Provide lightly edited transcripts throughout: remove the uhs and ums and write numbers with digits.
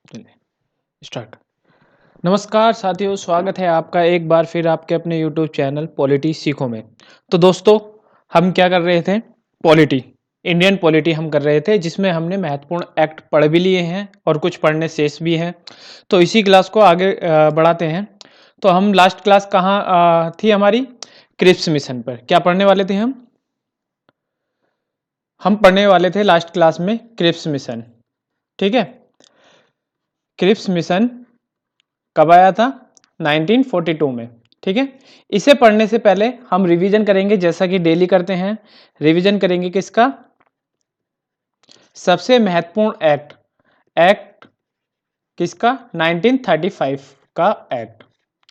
चलिए स्टार्ट। नमस्कार साथियों, स्वागत है आपका एक बार फिर आपके अपने यूट्यूब चैनल पॉलिटी सीखो में। तो दोस्तों, हम क्या कर रहे थे? पॉलिटी, इंडियन पॉलिटी हम कर रहे थे, जिसमें हमने महत्वपूर्ण एक्ट पढ़ भी लिए हैं और कुछ पढ़ने शेष भी हैं। तो इसी क्लास को आगे बढ़ाते हैं। तो हम लास्ट क्लास कहाँ थी हमारी? क्रिप्स मिशन पर। क्या पढ़ने वाले थे हम पढ़ने वाले थे लास्ट क्लास में क्रिप्स मिशन। ठीक है। क्रिप्स मिशन कब आया था? 1942 में। ठीक है। इसे पढ़ने से पहले हम रिवीजन करेंगे, जैसा कि डेली करते हैं। रिवीजन करेंगे किसका? सबसे महत्वपूर्ण एक्ट। एक्ट किसका? 1935 का एक्ट।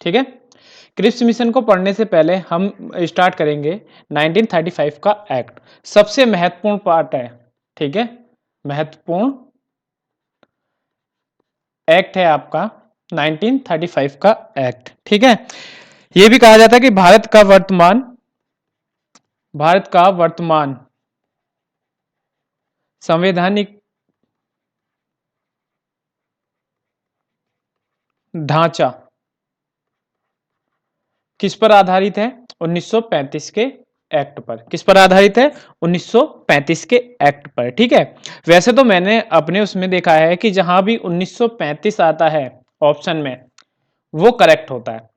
ठीक है। क्रिप्स मिशन को पढ़ने से पहले हम स्टार्ट करेंगे 1935 का एक्ट। सबसे महत्वपूर्ण पार्ट है। ठीक है। महत्वपूर्ण एक्ट है आपका 1935 का एक्ट। ठीक है। यह भी कहा जाता है कि भारत का वर्तमान संवैधानिक ढांचा किस पर आधारित है? 1935 के एक्ट पर। किस पर आधारित है? 1935 के एक्ट पर। ठीक है। वैसे तो मैंने अपने उसमें देखा है कि जहां भी 1935 आता है ऑप्शन में, वो करेक्ट होता है।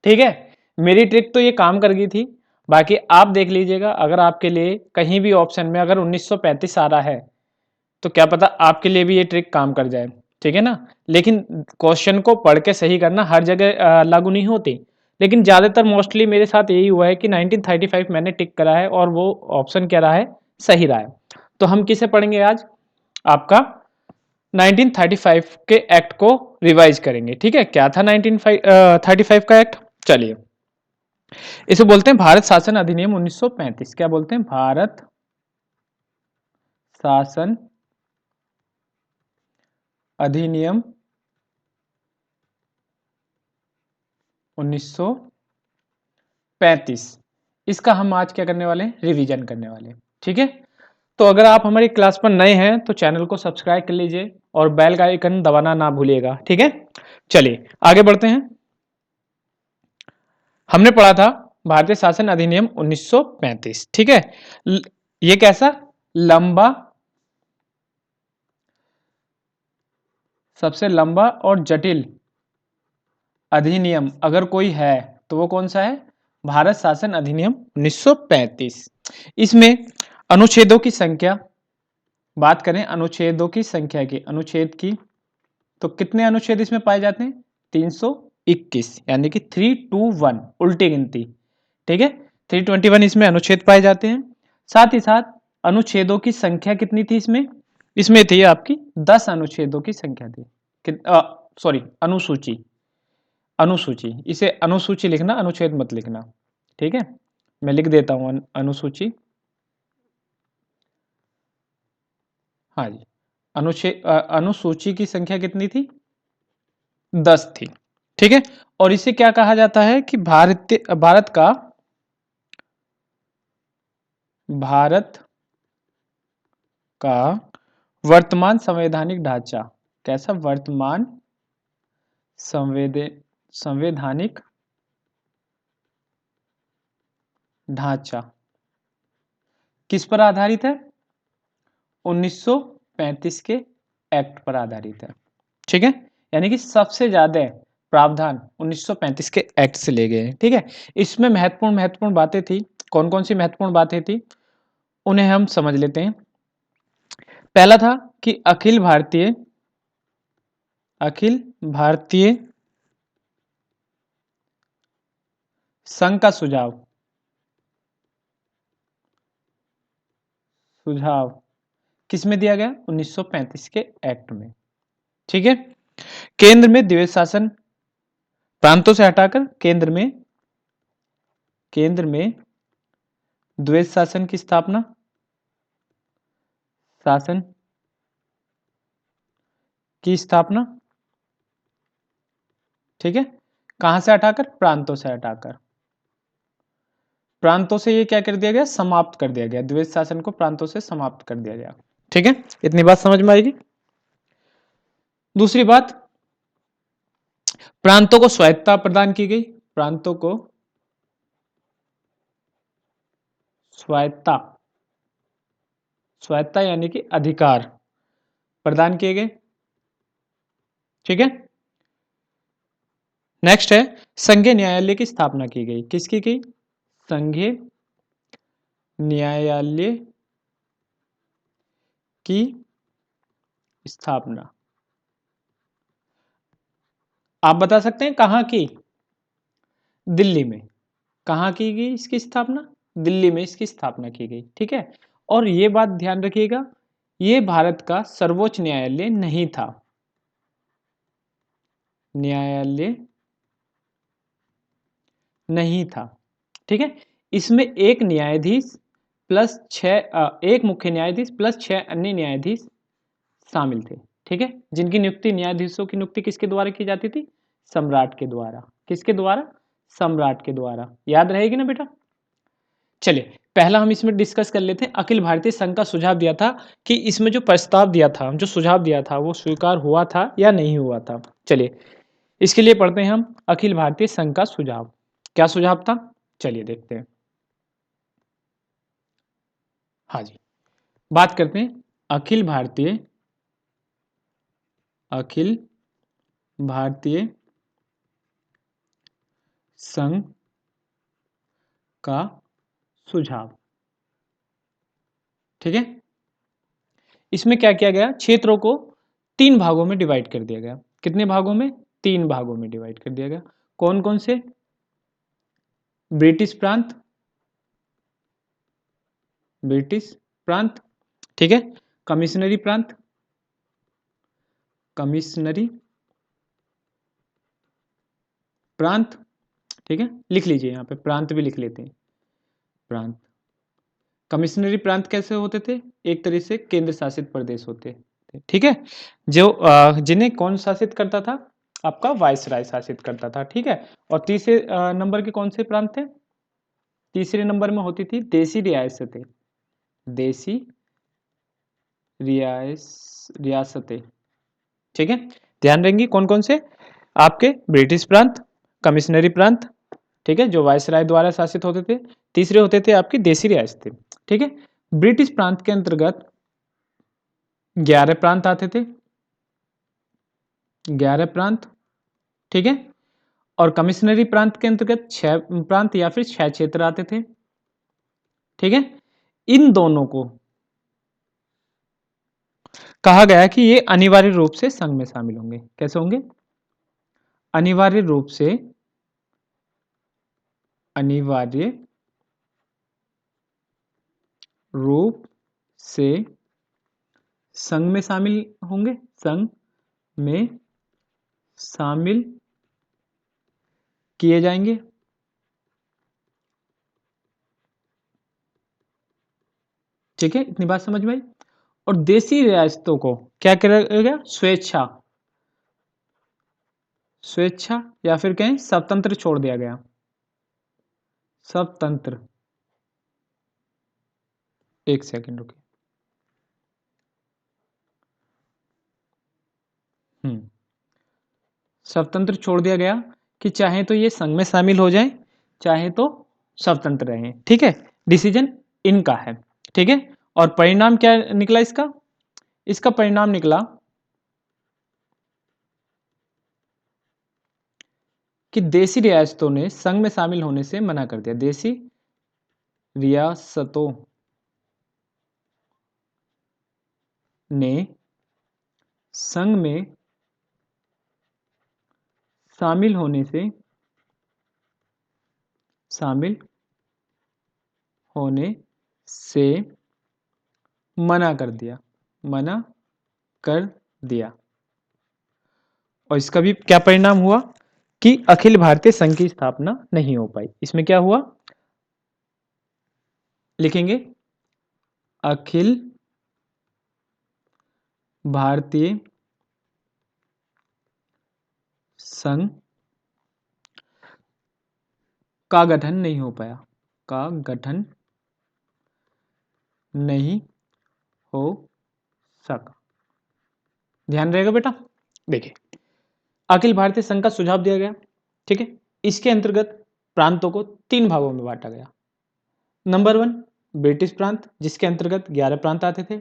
ठीक है। मेरी ट्रिक तो ये काम कर गई थी। बाकी आप देख लीजिएगा, अगर आपके लिए कहीं भी ऑप्शन में अगर 1935 आ रहा है तो क्या पता आपके लिए भी ये ट्रिक काम कर जाए। ठीक है ना। लेकिन क्वेश्चन को पढ़ के सही करना हर जगह लागू नहीं होती। लेकिन ज़्यादातर मोस्टली मेरे साथ यही हुआ है कि 1935 मैंने टिक करा है और वो ऑप्शन क्या रहा है? सही रहा है। तो हम किसे पढ़ेंगे आज? आपका 1935 के एक्ट को रिवाइज करेंगे। ठीक है। क्या था 1935 का एक्ट? चलिए, इसे बोलते हैं भारत शासन अधिनियम 1935। क्या बोलते हैं? भारत शासन अधिनियम 1935। इसका हम आज क्या करने वाले हैं? रिवीजन करने वाले हैं। ठीक है। तो अगर आप हमारी क्लास पर नए हैं तो चैनल को सब्सक्राइब कर लीजिए और बेल का आइकन दबाना ना भूलिएगा। ठीक है। चलिए आगे बढ़ते हैं। हमने पढ़ा था भारतीय शासन अधिनियम 1935। ठीक है। ये कैसा लंबा, सबसे लंबा और जटिल अधिनियम अगर कोई है तो वो कौन सा है? भारत शासन अधिनियम 1935। इसमें अनुच्छेदों की संख्या, बात करें अनुच्छेदों की संख्या की, अनुच्छेद की, तो कितने अनुच्छेद इसमें पाए जाते हैं? 321, यानी कि 321 उल्टी गिनती। ठीक है। 321 इसमें अनुच्छेद पाए जाते हैं। साथ ही साथ अनुच्छेदों की संख्या कितनी थी इसमें? इसमें थी आपकी 10 अनुच्छेदों की संख्या थी। सॉरी, अनुसूची। अनुसूची, इसे अनुसूची लिखना, अनुच्छेद मत लिखना। ठीक है। मैं लिख देता हूं अनुसूची। हाँ जी। अनुसूची की संख्या कितनी थी? 10 थी। ठीक है। और इसे क्या कहा जाता है कि भारत का वर्तमान संवैधानिक ढांचा। कैसा? वर्तमान संवैधानिक ढांचा किस पर आधारित है? 1935 के एक्ट पर आधारित है। ठीक है। यानी कि सबसे ज्यादा प्रावधान 1935 के एक्ट से ले गए हैं। ठीक है। इसमें महत्वपूर्ण महत्वपूर्ण बातें थी। कौन कौन सी महत्वपूर्ण बातें थी उन्हें हम समझ लेते हैं। पहला था कि अखिल भारतीय संघ का सुझाव सुझाव किस में दिया गया? 1935 के एक्ट में। ठीक है। केंद्र में द्वैध शासन, प्रांतों से हटाकर केंद्र में द्वैध शासन की स्थापना, शासन की स्थापना। ठीक है। कहां से हटाकर? प्रांतों से हटाकर। प्रांतों से ये क्या कर दिया गया? समाप्त कर दिया गया। द्वैध शासन को प्रांतों से समाप्त कर दिया गया। ठीक है। इतनी बात समझ में आएगी। दूसरी बात, प्रांतों को स्वायत्तता प्रदान की गई, प्रांतों को स्वायत्तता, स्वायत्तता यानी कि अधिकार प्रदान किए गए। ठीक है, नेक्स्ट है संघीय न्यायालय की स्थापना की गई। किसकी की? संघीय न्यायालय की स्थापना। आप बता सकते हैं कहां की? दिल्ली में। कहां की गई इसकी स्थापना? दिल्ली में इसकी स्थापना की गई। ठीक है, और ये बात ध्यान रखिएगा, ये भारत का सर्वोच्च न्यायालय नहीं था। न्यायालय नहीं था। ठीक है, इसमें एक न्यायाधीश प्लस एक मुख्य न्यायाधीश प्लस 6 अन्य न्यायाधीश शामिल थे। ठीक है, जिनकी नियुक्ति, न्यायाधीशों की नियुक्ति किसके द्वारा की जाती थी? सम्राट के द्वारा। किसके द्वारा? सम्राट के द्वारा। याद रहेगी ना बेटा? चलिए, पहला हम इसमें डिस्कस कर लेते हैं। अखिल भारतीय संघ का सुझाव दिया था कि इसमें जो प्रस्ताव दिया था, जो सुझाव दिया था, वो स्वीकार हुआ था या नहीं हुआ था। चलिए, इसके लिए पढ़ते हैं हम अखिल भारतीय संघ का सुझाव। क्या सुझाव था? चलिए देखते हैं। हाँ जी, बात करते हैं अखिल भारतीय संघ का सुझाव। ठीक है, इसमें क्या किया गया? क्षेत्रों को 3 भागों में डिवाइड कर दिया गया। कितने भागों में? 3 भागों में डिवाइड कर दिया गया। कौन कौन से? ब्रिटिश प्रांत, ब्रिटिश प्रांत, ठीक है, कमिश्नरी प्रांत, कमिश्नरी प्रांत, ठीक है, लिख लीजिए, यहाँ पे प्रांत भी लिख लेते हैं। प्रांत, कमिश्नरी प्रांत कैसे होते थे? एक तरह से केंद्र शासित प्रदेश होते थे। ठीक है, जो जिन्हें कौन शासित करता था? आपका वायसराय शासित करता था। ठीक है, और तीसरे नंबर के कौन से प्रांत थे? तीसरे नंबर में होती थी देसी रियासतें। देसी रियासतें। ठीक है, ध्यान रहेंगी कौन कौन से? आपके ब्रिटिश प्रांत, कमिश्नरी प्रांत, ठीक है, जो वायसराय द्वारा शासित होते थे। तीसरे होते थे आपकी देसी रियासतें। ठीक है, ब्रिटिश प्रांत के अंतर्गत 11 प्रांत आते थे, 11 प्रांत। ठीक है, और कमिश्नरी प्रांत के अंतर्गत 6 प्रांत या फिर 6 क्षेत्र आते थे। ठीक है, इन दोनों को कहा गया कि ये अनिवार्य रूप से संघ में शामिल होंगे। कैसे होंगे? अनिवार्य रूप से, अनिवार्य रूप से संघ में शामिल होंगे, संघ में शामिल किए जाएंगे। ठीक है, इतनी बात समझ में आई। और देसी रियासतों को क्या किया गया? स्वेच्छा, स्वेच्छा या फिर कहें स्वतंत्र छोड़ दिया गया। स्वतंत्र, एक सेकंड रुकिए। स्वतंत्र छोड़ दिया गया कि चाहे तो ये संघ में शामिल हो जाएं, चाहे तो स्वतंत्र रहें। ठीक है, डिसीजन इनका है। ठीक है, और परिणाम क्या निकला इसका? इसका परिणाम निकला कि देसी रियासतों ने संघ में शामिल होने से मना कर दिया। देसी रियासतों ने संघ में शामिल होने से, शामिल होने से मना कर दिया, मना कर दिया। और इसका भी क्या परिणाम हुआ? कि अखिल भारतीय संघ की स्थापना नहीं हो पाई। इसमें क्या हुआ? लिखेंगे अखिल भारतीय संघ का गठन नहीं हो पाया, का गठन नहीं हो सका। ध्यान रहेगा बेटा, देखिए, अखिल भारतीय संघ का सुझाव दिया गया, ठीक है। इसके अंतर्गत प्रांतों को 3 भागों में बांटा गया। नंबर 1 ब्रिटिश प्रांत, जिसके अंतर्गत 11 प्रांत आते थे,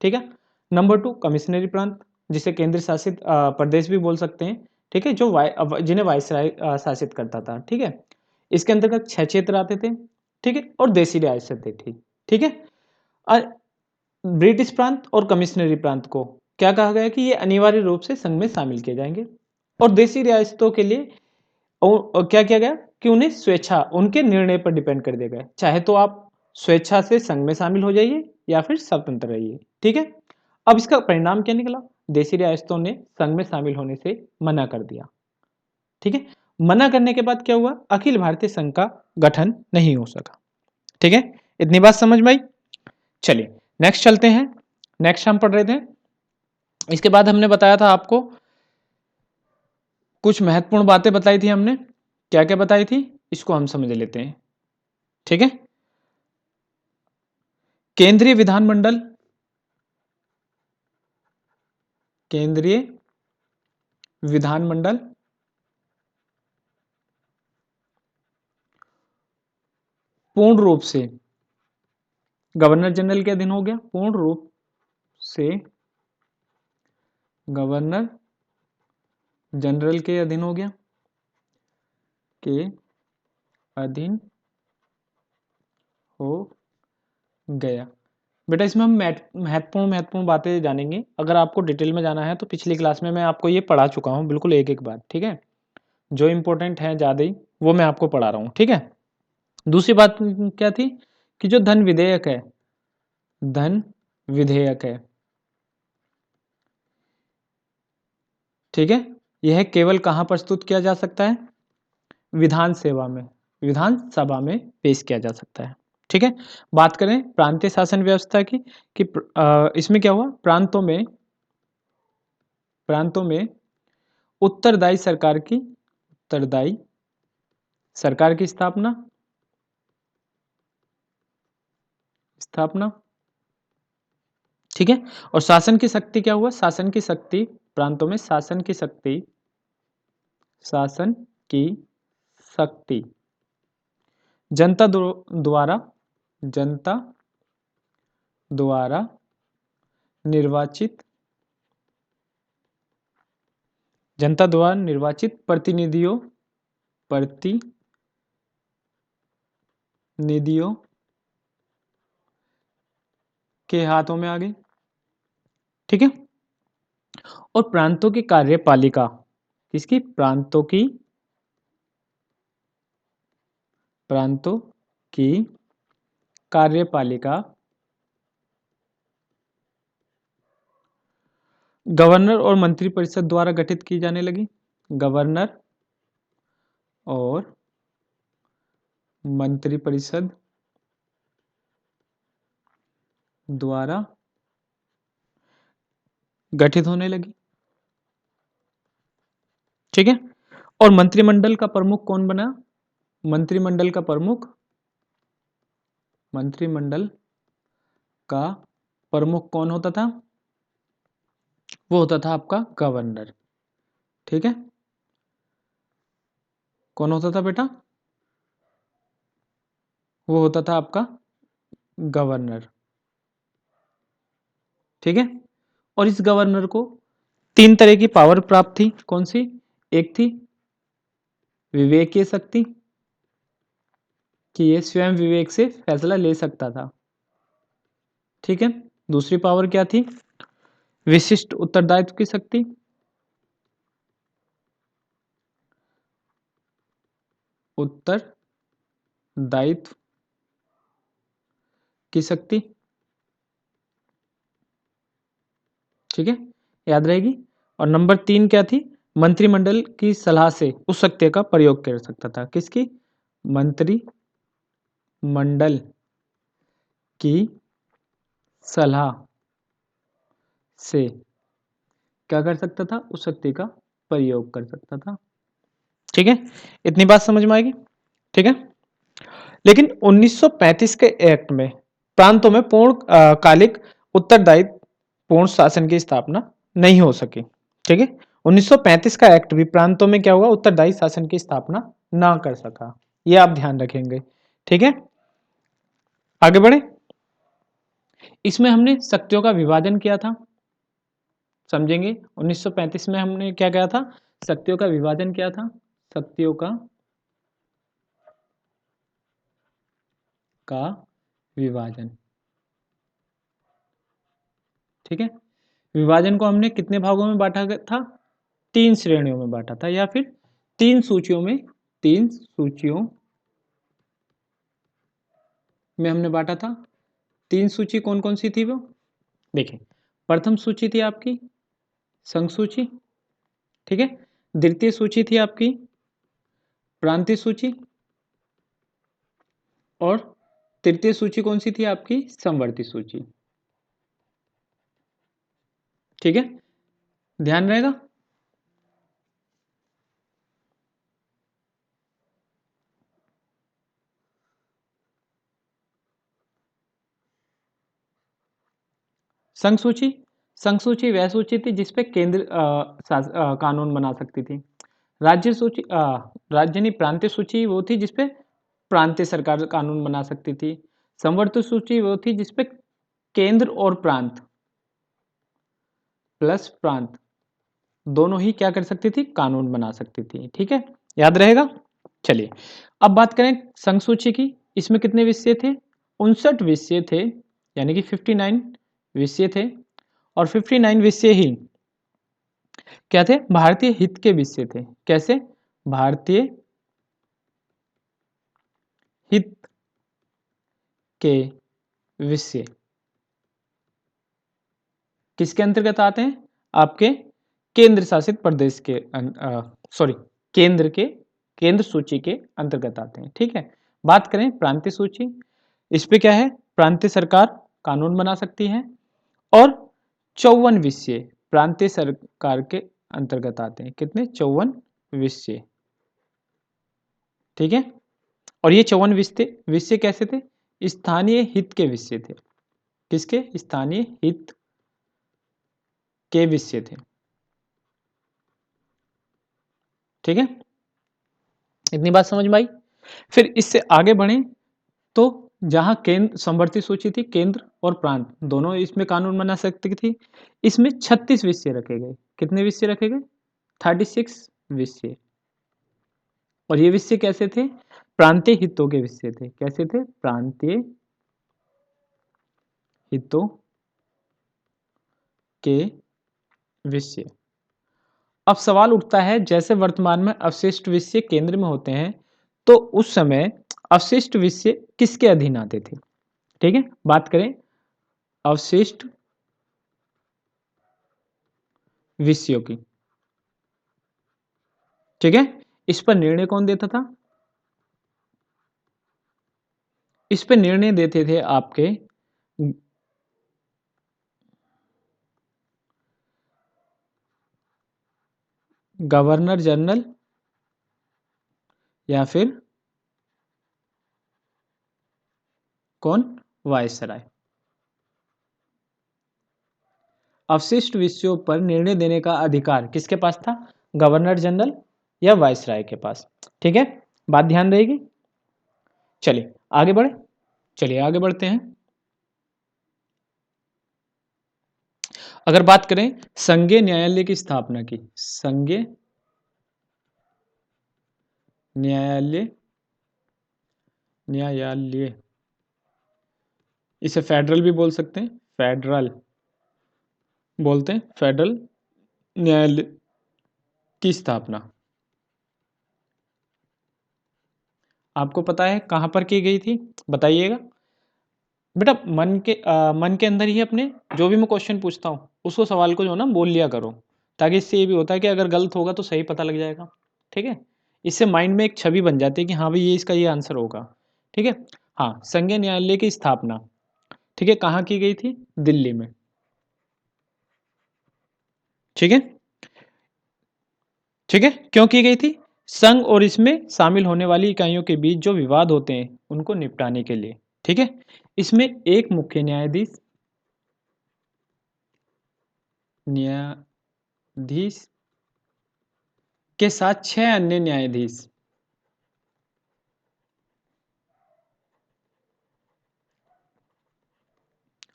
ठीक है। नंबर 2 कमिश्नरी प्रांत, जिसे केंद्र शासित प्रदेश भी बोल सकते हैं, ठीक है, जो जिन्हें वायसराय शासित करता था, ठीक है। इसके अंतर्गत 6 क्षेत्र आते थे, ठीक है, और देशी रियासतें थी, ठीक है। और ब्रिटिश प्रांत और कमिश्नरी प्रांत को क्या कहा गया कि ये अनिवार्य रूप से संघ में शामिल किए जाएंगे, और देशी रियासतों के लिए और क्या किया गया कि उन्हें स्वेच्छा, उनके निर्णय पर डिपेंड कर दिया गया, चाहे तो आप स्वेच्छा से संघ में शामिल हो जाइए या फिर स्वतंत्र रहिए, ठीक है। अब इसका परिणाम क्या निकला, देशी रियासतों ने संघ में शामिल होने से मना कर दिया, ठीक है। मना करने के बाद क्या हुआ, अखिल भारतीय संघ का गठन नहीं हो सका, ठीक है। इतनी बात समझ में आई। चलिए नेक्स्ट चलते हैं। नेक्स्ट हम पढ़ रहे थे, इसके बाद हमने बताया था आपको कुछ महत्वपूर्ण बातें बताई थी हमने, क्या क्या बताई थी इसको हम समझ लेते हैं, ठीक है। केंद्रीय विधानमंडल, केंद्रीय विधानमंडल पूर्ण रूप से गवर्नर जनरल के अधीन हो गया, पूर्ण रूप से गवर्नर जनरल के अधीन हो गया, के अधीन हो गया। बेटा इसमें हम महत्वपूर्ण बातें जानेंगे, अगर आपको डिटेल में जाना है तो पिछली क्लास में मैं आपको ये पढ़ा चुका हूँ बिल्कुल एक एक बात, ठीक है। जो इंपॉर्टेंट है ज़्यादा ही वो मैं आपको पढ़ा रहा हूँ, ठीक है। दूसरी बात क्या थी कि जो धन विधेयक है, धन विधेयक है, ठीक है, यह केवल कहाँ प्रस्तुत किया जा सकता है, विधानसभा में पेश किया जा सकता है, ठीक है। बात करें प्रांतीय शासन व्यवस्था की कि इसमें क्या हुआ, प्रांतों में उत्तरदायी सरकार की स्थापना, ठीक है। और शासन की शक्ति क्या हुआ, शासन की शक्ति प्रांतों में शासन की शक्ति जनता द्वारा निर्वाचित प्रतिनिधियों के हाथों में आ गई, ठीक है। और प्रांतों की कार्यपालिका किसकी, प्रांतों की कार्यपालिका गवर्नर और मंत्रिपरिषद द्वारा गठित की जाने लगी, गवर्नर और मंत्रिपरिषद द्वारा गठित होने लगी, ठीक है। और मंत्रिमंडल का प्रमुख कौन बना, मंत्रिमंडल का प्रमुख कौन होता था, वो होता था आपका गवर्नर, ठीक है। कौन होता था बेटा, वो होता था आपका गवर्नर, ठीक है। और इस गवर्नर को 3 तरह की पावर प्राप्त थी, कौन सी, एक थी विवेकीय शक्ति कि ये स्वयं विवेक से फैसला ले सकता था, ठीक है। दूसरी पावर क्या थी, विशिष्ट उत्तरदायित्व की शक्ति, उत्तरदायित्व की शक्ति, ठीक है, याद रहेगी। और नंबर 3 क्या थी, मंत्रिमंडल की सलाह से उस शक्ति का प्रयोग कर सकता था, किसकी, मंत्रिमंडल की सलाह से क्या कर सकता था, उस शक्ति का प्रयोग कर सकता था, ठीक है। इतनी बात समझ में आएगी, ठीक है। लेकिन 1935 के एक्ट में प्रांतों में पूर्ण कालिक उत्तरदायित्व पूर्ण शासन की स्थापना नहीं हो सकी, ठीक है। 1935 का एक्ट भी प्रांतों में क्या हुआ, उत्तरदायी शासन की स्थापना ना कर सका। ये आप ध्यान रखेंगे, ठीक है। आगे बढ़े। इसमें हमने शक्तियों का विभाजन किया था, समझेंगे। 1935 में हमने क्या किया था, शक्तियों का विभाजन किया था, शक्तियों का विभाजन, ठीक है। विभाजन को हमने कितने भागों में बांटा था, 3 श्रेणियों में बांटा था, या फिर 3 सूचियों में, 3 सूचियों में हमने बांटा था। 3 सूची कौन कौन सी थी वो, देखिए। प्रथम सूची थी आपकी संघ सूची, ठीक है। द्वितीय सूची थी आपकी प्रांतीय सूची, और तृतीय सूची कौन सी थी आपकी, समवर्ती सूची, ठीक है। ध्यान रहेगा। संघ सूची, संघ सूची वह सूची थी जिसपे केंद्र कानून बना सकती थी। राज्य सूची राज्य नहीं, प्रांतीय सूची वो थी जिसपे प्रांतीय सरकार कानून बना सकती थी। समवर्ती सूची वो थी जिसपे केंद्र और प्रांत प्लस प्रांत दोनों ही क्या कर सकती थी, कानून बना सकती थी, ठीक है। याद रहेगा। चलिए अब बात करें संघ सूची की। इसमें कितने विषय थे, 59 विषय थे, यानी कि 59 विषय थे। और 59 विषय ही क्या थे, भारतीय हित के विषय थे। कैसे, भारतीय हित के विषय किसके अंतर्गत आते हैं, आपके केंद्र शासित प्रदेश के सॉरी केंद्र सूची के अंतर्गत आते हैं, ठीक है। बात करें प्रांतीय सूची, इस पे क्या है, प्रांतीय सरकार कानून बना सकती है, और 54 विषय प्रांतीय सरकार के अंतर्गत आते हैं। कितने, 54 विषय, ठीक है। और ये 54 विषय विषय कैसे थे, स्थानीय हित के विषय थे। किसके, स्थानीय हित के विषय थे, ठीक है। इतनी बात समझ में आई। फिर इससे आगे बढ़े तो जहां केंद्र समवर्ती सूची थी, केंद्र और प्रांत दोनों इसमें कानून बना सकती थी। इसमें 36 विषय रखे गए। कितने विषय रखे गए, 36 विषय। और ये विषय कैसे थे, प्रांतीय हितों के विषय थे। कैसे थे, प्रांतीय हितों के विषय। अब सवाल उठता है, जैसे वर्तमान में अवशिष्ट विषय केंद्र में होते हैं, तो उस समय अवशिष्ट विषय किसके अधीन आते थे, ठीक है। बात करें अवशिष्ट विषयों की, ठीक है। इस पर निर्णय कौन देता था, इस पर निर्णय देते थे आपके गवर्नर जनरल, या फिर कौन, वायसराय। अवशिष्ट विषयों पर निर्णय देने का अधिकार किसके पास था, गवर्नर जनरल या वायसराय के पास, ठीक है। बात ध्यान रहेगी। चलिए आगे बढ़े, चलिए आगे बढ़ते हैं। अगर बात करें संघीय न्यायालय की स्थापना की, संघीय न्यायालय, न्यायालय इसे फेडरल भी बोल सकते हैं, फेडरल बोलते हैं, फेडरल न्यायालय की स्थापना आपको पता है कहां पर की गई थी, बताइएगा। बेटा मन के अंदर ही अपने जो भी मैं क्वेश्चन पूछता हूँ उसको सवाल को जो ना बोल लिया करो, ताकि इससे ये भी होता है कि अगर गलत होगा तो सही पता लग जाएगा, ठीक है। इससे माइंड में एक छवि बन जाती है कि हाँ भाई ये इसका ये आंसर होगा, ठीक है। हाँ, संघीय न्यायालय की स्थापना, ठीक है, कहाँ की गई थी, दिल्ली में, ठीक है। ठीक है, क्यों की गई थी, संघ और इसमें शामिल होने वाली इकाइयों के बीच जो विवाद होते हैं उनको निपटाने के लिए, ठीक है। इसमें एक मुख्य न्यायाधीश, न्यायाधीश के साथ 6 अन्य न्यायाधीश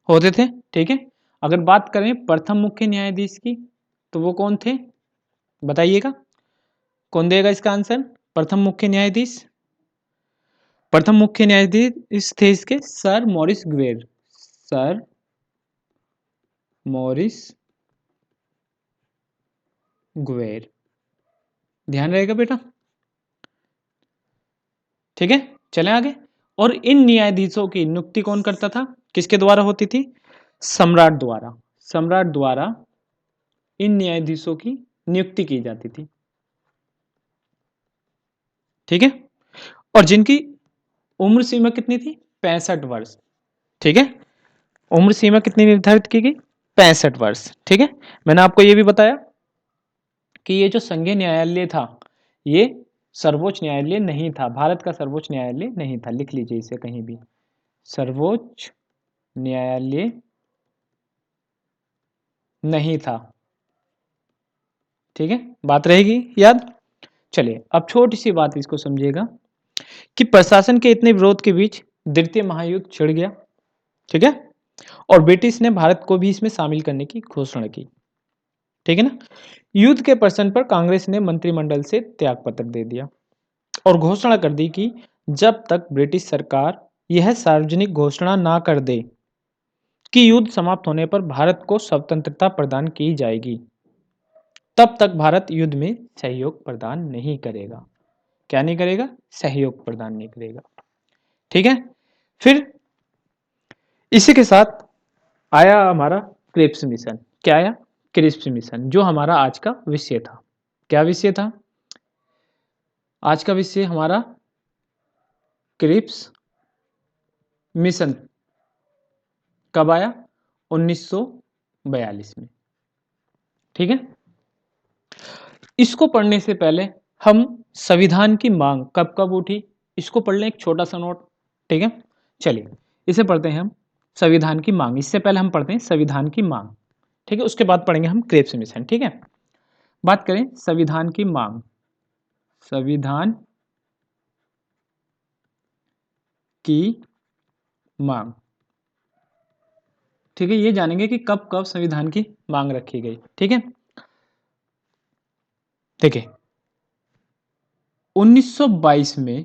होते थे। ठीक है, अगर बात करें प्रथम मुख्य न्यायाधीश की, तो वो कौन थे बताइएगा, कौन देगा इसका आंसर? प्रथम मुख्य न्यायाधीश, प्रथम मुख्य न्यायाधीश थे इसके सर मॉरिस ग्वेर, सर मॉरिस ग्वेर, ध्यान रहेगा बेटा। ठीक है, चलें आगे। और इन न्यायाधीशों की नियुक्ति कौन करता था, किसके द्वारा होती थी? सम्राट द्वारा, सम्राट द्वारा इन न्यायाधीशों की नियुक्ति की जाती थी। ठीक है, और जिनकी उम्र सीमा कितनी थी? 65 वर्ष। ठीक है, उम्र सीमा कितनी निर्धारित की गई? 65 वर्ष। ठीक है, मैंने आपको यह भी बताया कि ये जो संघीय न्यायालय था, ये सर्वोच्च न्यायालय नहीं था, भारत का सर्वोच्च न्यायालय नहीं था। लिख लीजिए इसे कहीं भी, सर्वोच्च न्यायालय नहीं था। ठीक है, बात रहेगी याद। चलिए अब छोटी सी बात इसको समझिएगा कि प्रशासन के इतने विरोध के बीच द्वितीय महायुद्ध छिड़ गया। ठीक है, और ब्रिटिश ने भारत को भी इसमें शामिल करने की घोषणा की। ठीक है ना, युद्ध के प्रश्न पर कांग्रेस ने मंत्रिमंडल से त्यागपत्र दे दिया और घोषणा कर दी कि जब तक ब्रिटिश सरकार यह सार्वजनिक घोषणा ना कर दे कि युद्ध समाप्त होने पर भारत को स्वतंत्रता प्रदान की जाएगी, तब तक भारत युद्ध में सहयोग प्रदान नहीं करेगा। क्या नहीं करेगा? सहयोग प्रदान नहीं करेगा। ठीक है, फिर इसी के साथ आया हमारा क्रिप्स मिशन। क्या आया? क्रिप्स मिशन, जो हमारा आज का विषय था। क्या विषय था आज का? विषय हमारा क्रिप्स मिशन कब आया? 1942 में। ठीक है, इसको पढ़ने से पहले हम संविधान की मांग कब कब उठी, इसको पढ़ लें, एक छोटा सा नोट। ठीक है, चलिए इसे पढ़ते हैं हम, संविधान की मांग। इससे पहले हम पढ़ते हैं संविधान की मांग। ठीक है, उसके बाद पढ़ेंगे हम क्रिप्स मिशन। ठीक है, बात करें संविधान की मांग, संविधान की मांग। ठीक है, ये जानेंगे कि कब कब संविधान की मांग रखी गई। ठीक है, देखिए 1922 में,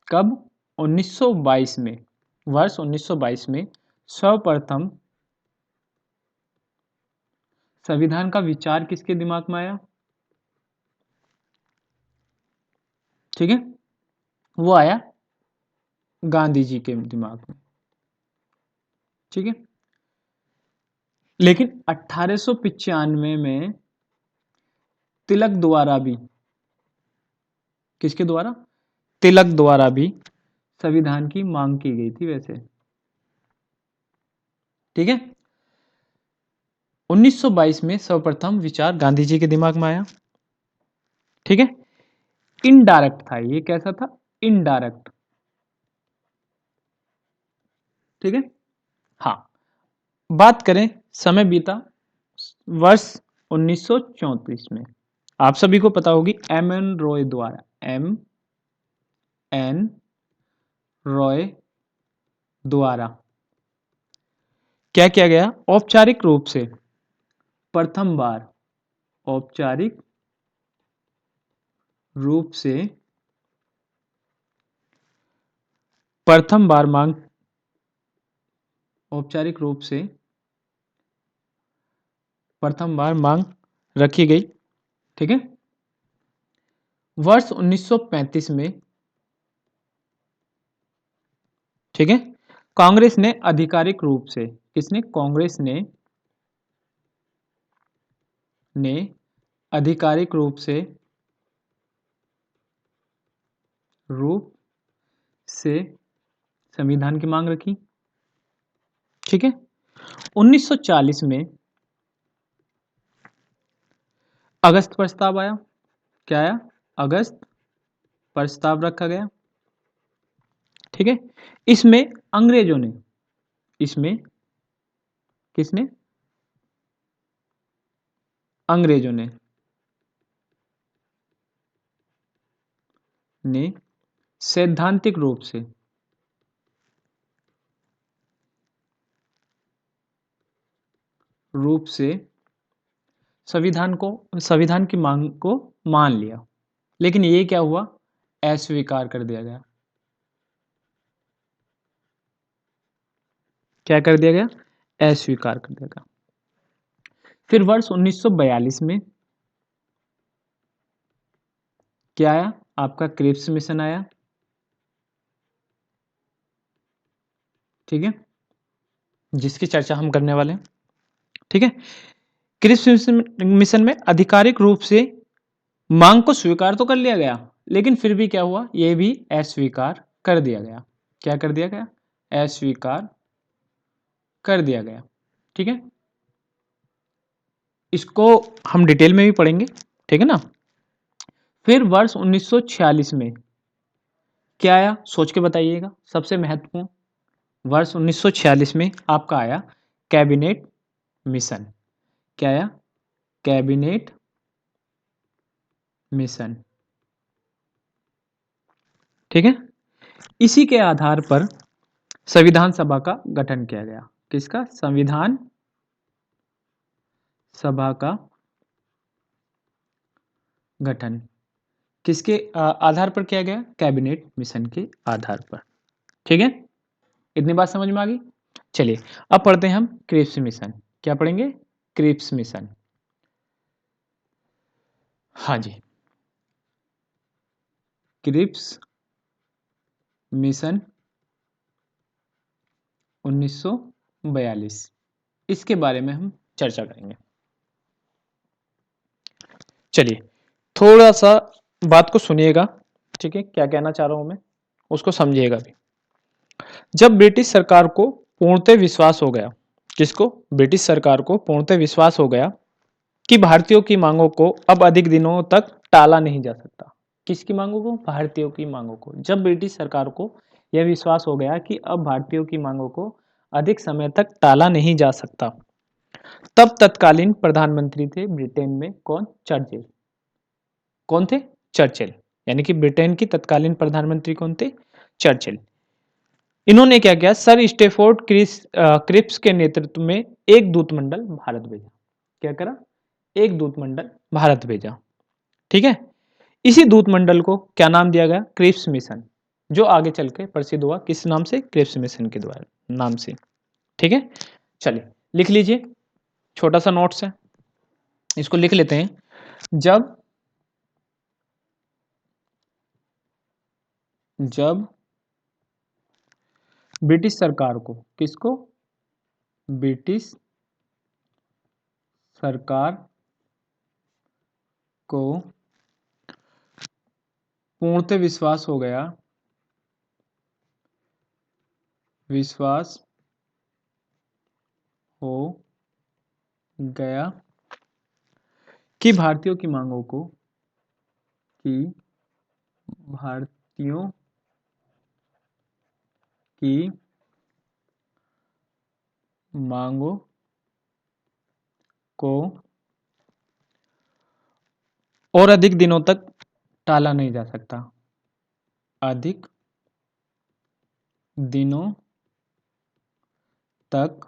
कब? 1922 में, वर्ष 1922 में सर्वप्रथम संविधान का विचार किसके दिमाग में आया? ठीक है, वो आया गांधी जी के दिमाग में। ठीक है, लेकिन 1895 में तिलक द्वारा भी, किसके द्वारा? तिलक द्वारा भी संविधान की मांग की गई थी वैसे। ठीक है, 1922 में सर्वप्रथम विचार गांधी जी के दिमाग में आया। ठीक है, इनडायरेक्ट था ये, कैसा था? इनडायरेक्ट। ठीक है, हाँ, बात करें समय बीता वर्ष 1934 में, आप सभी को पता होगी एम एन रॉय द्वारा, एम एन रॉय द्वारा क्या किया गया? औपचारिक रूप से प्रथम बार, औपचारिक रूप से प्रथम बार मांग, औपचारिक रूप से प्रथम बार मांग रखी गई। ठीक है, वर्ष 1935 में। ठीक है, कांग्रेस ने आधिकारिक रूप से, किसने? कांग्रेस ने आधिकारिक रूप से संविधान की मांग रखी। ठीक है, 1940 में अगस्त प्रस्ताव आया। क्या आया? अगस्त प्रस्ताव रखा गया। ठीक है, इसमें अंग्रेजों ने, इसमें किसने? अंग्रेजों ने ने सैद्धांतिक रूप से संविधान की मांग को मान लिया, लेकिन ये क्या हुआ, अस्वीकार कर दिया गया। क्या कर दिया गया, अस्वीकार कर दिया गया। फिर वर्ष 1942 में क्या आया, आपका क्रिप्स मिशन आया। ठीक है, जिसकी चर्चा हम करने वाले हैं। ठीक है, क्रिप्स मिशन में आधिकारिक रूप से मांग को स्वीकार तो कर लिया गया, लेकिन फिर भी क्या हुआ, यह भी अस्वीकार कर दिया गया। क्या कर दिया गया, अस्वीकार कर दिया गया। ठीक है, इसको हम डिटेल में भी पढ़ेंगे। ठीक है ना। फिर वर्ष 1946 में क्या आया, सोच के बताइएगा, सबसे महत्वपूर्ण। वर्ष 1946 में आपका आया कैबिनेट मिशन। क्या आया, कैबिनेट मिशन। ठीक है, इसी के आधार पर संविधान सभा का गठन किया गया। किसका, संविधान सभा का गठन किसके आधार पर किया गया, कैबिनेट मिशन के आधार पर। ठीक है, इतनी बात समझ में आ गई। चलिए अब पढ़ते हैं हम क्रिप्स मिशन। क्या पढ़ेंगे, क्रिप्स मिशन। हाँ जी, क्रिप्स मिशन 1942, इसके बारे में हम चर्चा करेंगे। चलिए थोड़ा सा बात को सुनिएगा। ठीक है, क्या कहना चाह रहा हूं मैं, उसको समझिएगा भी। जब ब्रिटिश सरकार को पूर्णतः विश्वास हो गया, किसको, ब्रिटिश सरकार को पूर्णतः विश्वास हो गया कि भारतीयों की मांगों को अब अधिक दिनों तक टाला नहीं जा सकता। किसकी मांगों को, भारतीयों की मांगों को। जब ब्रिटिश सरकार को यह विश्वास हो गया कि अब भारतीयों की मांगों को अधिक समय तक टाला नहीं जा सकता, तब तत्कालीन प्रधानमंत्री थे ब्रिटेन में, कौन, चर्चिल। कौन थे, चर्चिल। यानी कि ब्रिटेन की तत्कालीन प्रधानमंत्री कौन थे, चर्चिल। इन्होंने क्या किया, सर स्टेफोर्ड क्रिप्स के नेतृत्व में एक दूतमंडल भारत भेजा। क्या करा, एक दूतमंडल भारत भेजा। ठीक है, इसी दूतमंडल को क्या नाम दिया गया, क्रिप्स मिशन, जो आगे चल के प्रसिद्ध हुआ किस नाम से, क्रिप्स मिशन के द्वारा नाम से। ठीक है, चलिए लिख लीजिए, छोटा सा नोट्स है, इसको लिख लेते हैं। जब जब ब्रिटिश सरकार को, किसको, ब्रिटिश सरकार को पूर्णतः विश्वास हो गया कि भारतीयों की मांगों को, कि भारतीयों की मांगों को और अधिक दिनों तक टाला नहीं जा सकता, अधिक दिनों तक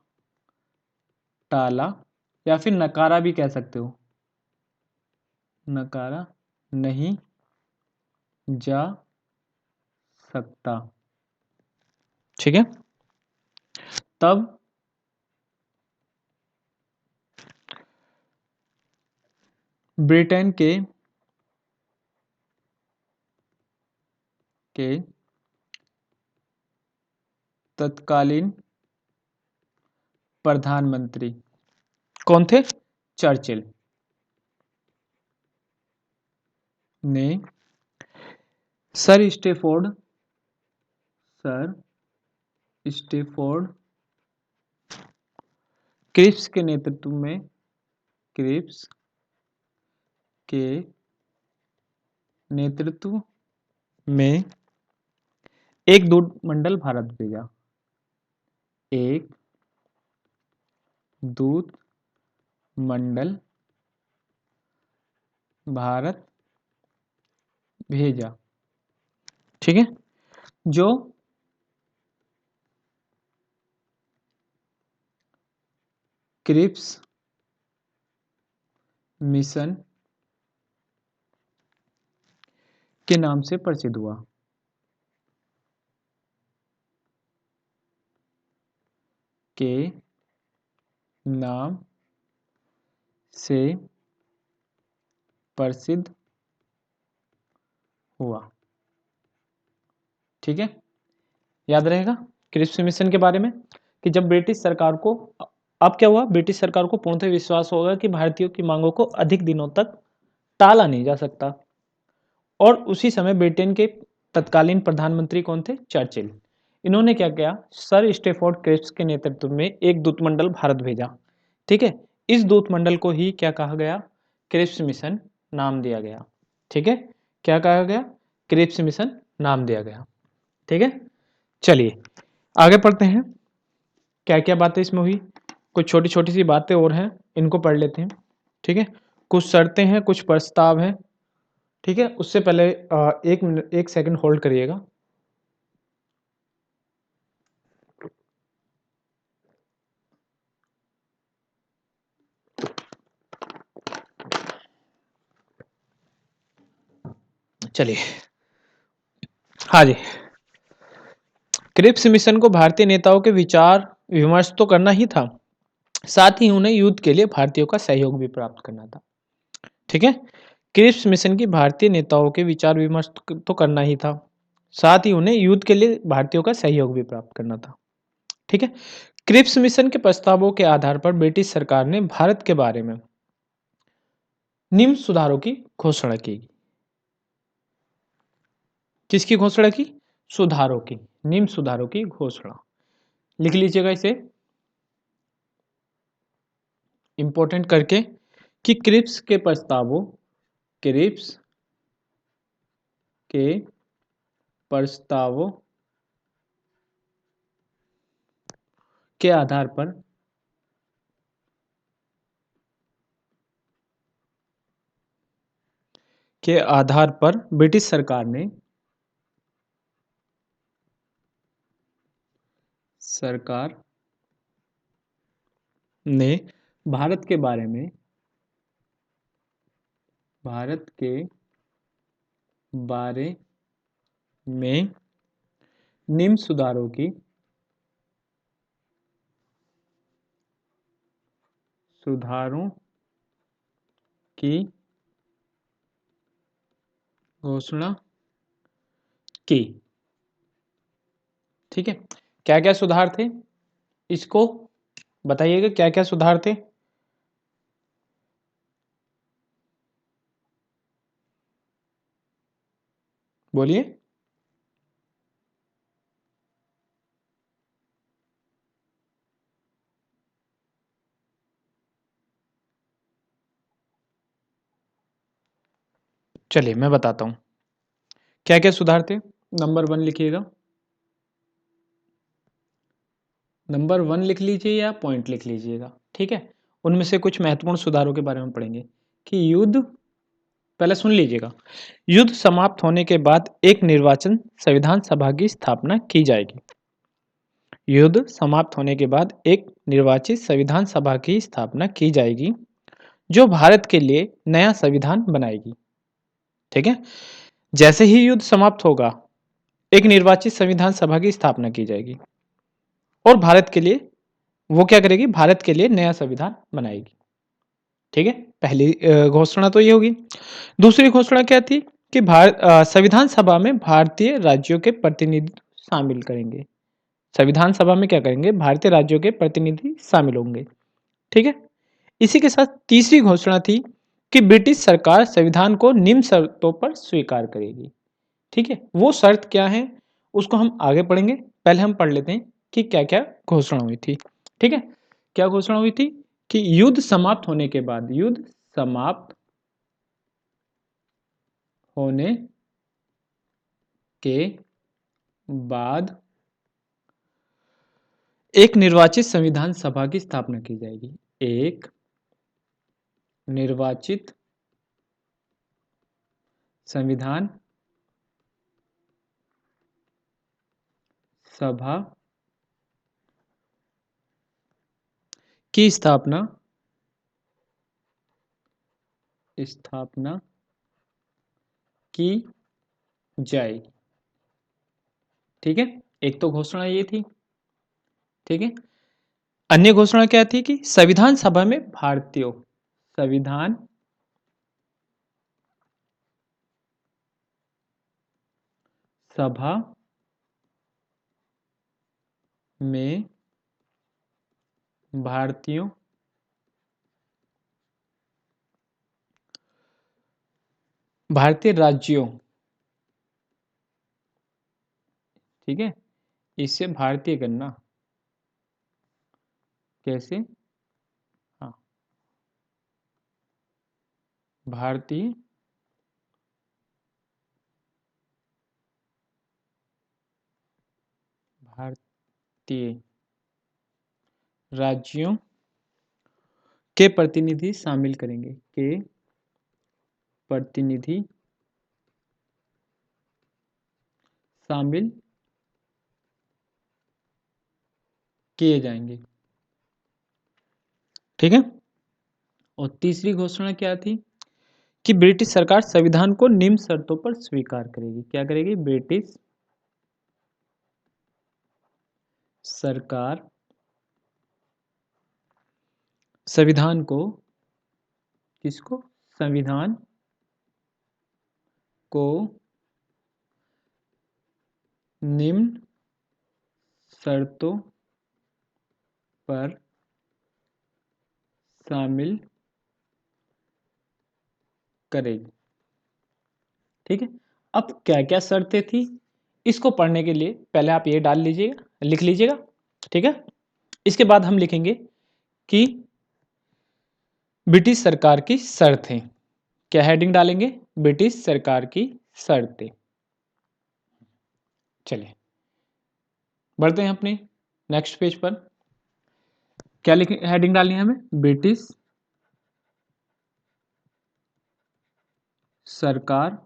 टाला, या फिर नकारा भी कह सकते हो, नकारा नहीं जा सकता। ठीक है, तब ब्रिटेन के तत्कालीन प्रधानमंत्री कौन थे, चर्चिल, ने सर स्टेफोर्ड क्रिप्स के नेतृत्व में, क्रिप्स के नेतृत्व में एक दूत मंडल भारत भेजा, एक दूत मंडल भारत भेजा। ठीक है, जो क्रिप्स मिशन के नाम से प्रसिद्ध हुआ। के नाम से प्रसिद्ध हुआ। ठीक है, याद रहेगा क्रिप्स मिशन के बारे में कि जब ब्रिटिश सरकार को, अब क्या हुआ, ब्रिटिश सरकार को पूर्णतः विश्वास होगा कि भारतीयों की मांगों को अधिक दिनों तक टाला नहीं जा सकता। और उसी समय ब्रिटेन के तत्कालीन प्रधानमंत्री कौन थे? चर्चिल। इन्होंने क्या किया, सर स्टेफोर्ड क्रिप्स के नेतृत्व में एक दूतमंडल भारत भेजा। ठीक है, इस दूतमंडल को ही क्या कहा गया? क्रिप्स मिशन नाम दिया गया। ठीक है, क्या कहा गया? क्रिप्स मिशन नाम दिया गया। ठीक है, चलिए आगे पढ़ते हैं, क्या क्या बातें इसमें हुई। कुछ छोटी छोटी सी बातें और हैं, इनको पढ़ लेते हैं। ठीक है, कुछ शर्तें हैं, कुछ प्रस्ताव हैं। ठीक है, उससे पहले एक मिनट, एक सेकंड होल्ड करिएगा। चलिए, हाँ जी, क्रिप्स मिशन को भारतीय नेताओं के विचार विमर्श तो करना ही था, साथ ही उन्हें युद्ध के लिए भारतीयों का सहयोग भी प्राप्त करना था। ठीक है, क्रिप्स मिशन की भारतीय नेताओं के विचार विमर्श तो करना ही था, साथ ही उन्हें युद्ध के लिए भारतीयों का सहयोग भी प्राप्त करना था। ठीक है, क्रिप्स मिशन के प्रस्तावों के आधार पर ब्रिटिश सरकार ने भारत के बारे में निम्न सुधारों की घोषणा की। किसकी घोषणा की? सुधारों की, निम्न सुधारों की घोषणा। लिख लीजिएगा इसे इंपॉर्टेंट करके कि क्रिप्स के प्रस्तावों के आधार पर ब्रिटिश सरकार ने भारत के बारे में भारत के बारे में निम्न सुधारों की घोषणा की। ठीक है, क्या क्या सुधार थे, इसको बताइएगा, क्या क्या सुधार थे। बोलिए। चलिए मैं बताता हूं क्या क्या सुधार थे। नंबर 1 लिखिएगा, नंबर 1 लिख लीजिए या पॉइंट लिख लीजिएगा। ठीक है, उनमें से कुछ महत्वपूर्ण सुधारों के बारे में पढ़ेंगे कि युद्ध, पहले सुन लीजिएगा, युद्ध समाप्त होने के बाद एक निर्वाचन संविधान सभा की स्थापना की जाएगी। युद्ध समाप्त होने के बाद एक निर्वाचित संविधान सभा की स्थापना की जाएगी, जो भारत के लिए नया संविधान बनाएगी। ठीक है, जैसे ही युद्ध समाप्त होगा, एक निर्वाचित संविधान सभा की स्थापना की जाएगी और भारत के लिए, वो क्या करेगी? भारत के लिए नया संविधान बनाएगी। ठीक है, पहली घोषणा तो ये होगी। दूसरी घोषणा क्या थी कि संविधान सभा में भारतीय राज्यों के प्रतिनिधि शामिल करेंगे। संविधान सभा में क्या करेंगे? भारतीय राज्यों के प्रतिनिधि शामिल होंगे। ठीक है, इसी के साथ तीसरी घोषणा थी कि ब्रिटिश सरकार संविधान को निम्न शर्तों पर स्वीकार करेगी। ठीक है, वो शर्त क्या है उसको हम आगे पढ़ेंगे, पहले हम पढ़ लेते हैं कि क्या क्या घोषणा हुई थी। ठीक है, क्या घोषणा हुई थी कि युद्ध समाप्त होने के बाद एक निर्वाचित संविधान सभा की स्थापना की जाएगी। एक निर्वाचित संविधान सभा की स्थापना स्थापना की जाएगी। ठीक है, एक तो घोषणा ये थी। ठीक है, अन्य घोषणा क्या थी कि संविधान सभा में भारतीयों, संविधान सभा में भारतीयों भारतीय राज्यों, ठीक है, इससे भारतीय करना कैसे, हाँ, भारतीय भारतीय राज्यों के प्रतिनिधि शामिल करेंगे, के प्रतिनिधि शामिल किए जाएंगे। ठीक है, और तीसरी घोषणा क्या थी कि ब्रिटिश सरकार संविधान को निम्न शर्तों पर स्वीकार करेगी। क्या करेगी? ब्रिटिश सरकार संविधान को, किसको? संविधान को निम्न शर्तों पर शामिल करेगी। ठीक है, अब क्या क्या शर्तें थी इसको पढ़ने के लिए पहले आप ये डाल लीजिएगा, लिख लीजिएगा। ठीक है, इसके बाद हम लिखेंगे कि ब्रिटिश सरकार की शर्तें, क्या हेडिंग डालेंगे? ब्रिटिश सरकार की शर्तें। चलिए बढ़ते हैं अपने नेक्स्ट पेज पर। क्या लिख हेडिंग डालनी है हमें? ब्रिटिश सरकार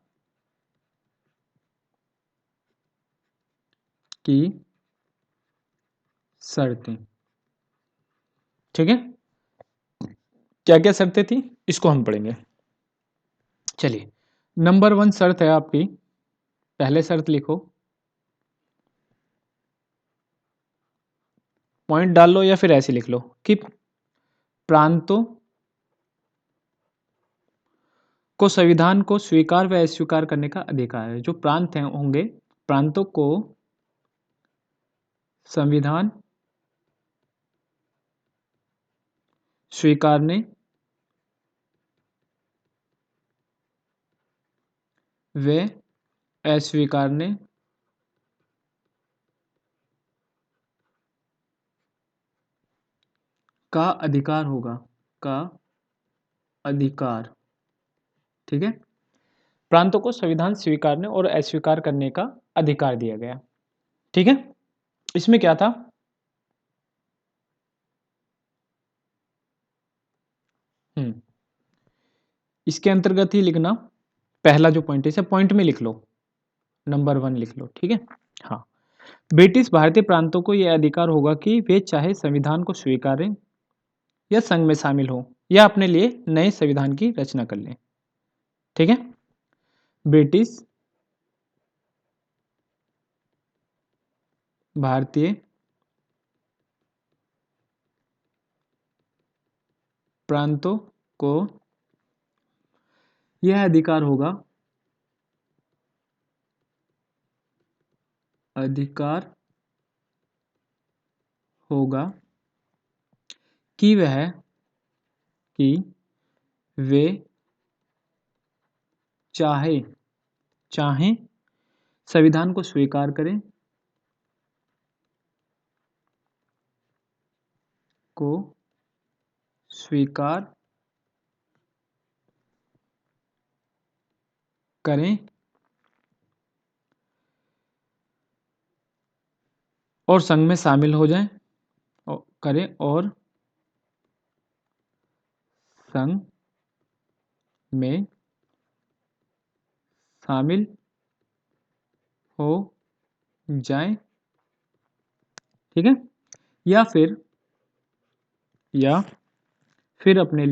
की शर्तें। ठीक है, क्या क्या शर्तें थी इसको हम पढ़ेंगे। चलिए, नंबर 1 शर्त है आपकी, पहले शर्त लिखो, पॉइंट डाल लो या फिर ऐसे लिख लो कि प्रांतों को संविधान को स्वीकार व अस्वीकार करने का अधिकार है। जो प्रांत हैं होंगे, प्रांतों को संविधान स्वीकारने व अस्वीकारने का अधिकार होगा, का अधिकार। ठीक है, प्रांतों को संविधान स्वीकारने और अस्वीकार करने का अधिकार दिया गया। ठीक है, इसमें क्या था? इसके अंतर्गत ही लिखना, पहला जो पॉइंट है इसे पॉइंट में लिख लो, नंबर 1 लिख लो। ठीक है, हाँ, ब्रिटिश भारतीय प्रांतों को यह अधिकार होगा कि वे चाहे संविधान को स्वीकारें या संघ में शामिल हो या अपने लिए नए संविधान की रचना कर लें। ठीक है, ब्रिटिश भारतीय प्रांतों को यह अधिकार होगा, अधिकार होगा कि वह, कि वे चाहे, चाहें संविधान को स्वीकार करें, को स्वीकार करें और संघ में शामिल हो जाएं, और करें और संघ में शामिल हो जाएं ठीक है, या फिर अपने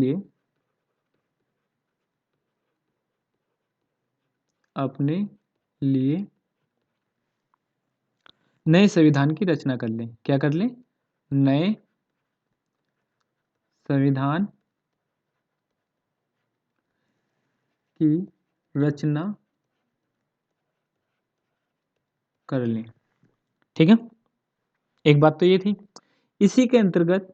लिए नए संविधान की रचना कर लें। क्या कर लें? नए संविधान की रचना कर लें। ठीक है, एक बात तो ये थी। इसी के अंतर्गत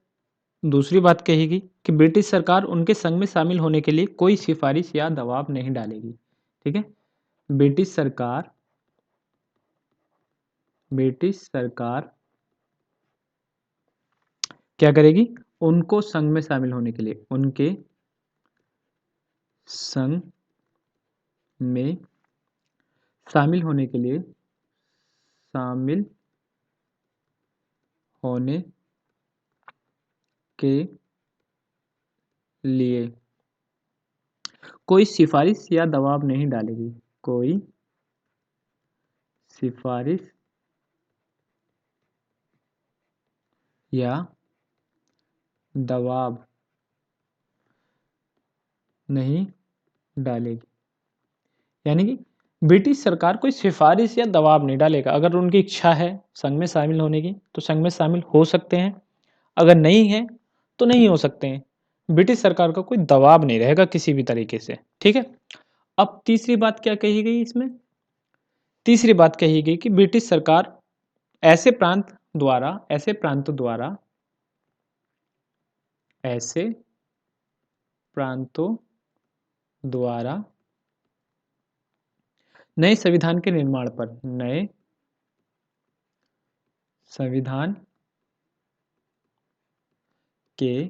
दूसरी बात कहेगी कि ब्रिटिश सरकार उनके संघ में शामिल होने के लिए कोई सिफारिश या दबाव नहीं डालेगी। ठीक है, ब्रिटिश सरकार क्या करेगी? उनको संघ में शामिल होने के लिए, उनके संघ में शामिल होने के लिए शामिल होने के लिए कोई सिफारिश या दबाव नहीं डालेगी। कोई सिफारिश या दबाव नहीं डालेगी। यानी कि ब्रिटिश सरकार कोई सिफारिश या दबाव नहीं डालेगा। अगर उनकी इच्छा है संघ में शामिल होने की तो संघ में शामिल हो सकते हैं, अगर नहीं है तो नहीं हो सकते हैं। ब्रिटिश सरकार का कोई दबाव नहीं रहेगा किसी भी तरीके से। ठीक है, अब तीसरी बात क्या कही गई इसमें? तीसरी बात कही गई कि ब्रिटिश सरकार ऐसे प्रांतों द्वारा नए संविधान के निर्माण पर, नए संविधान के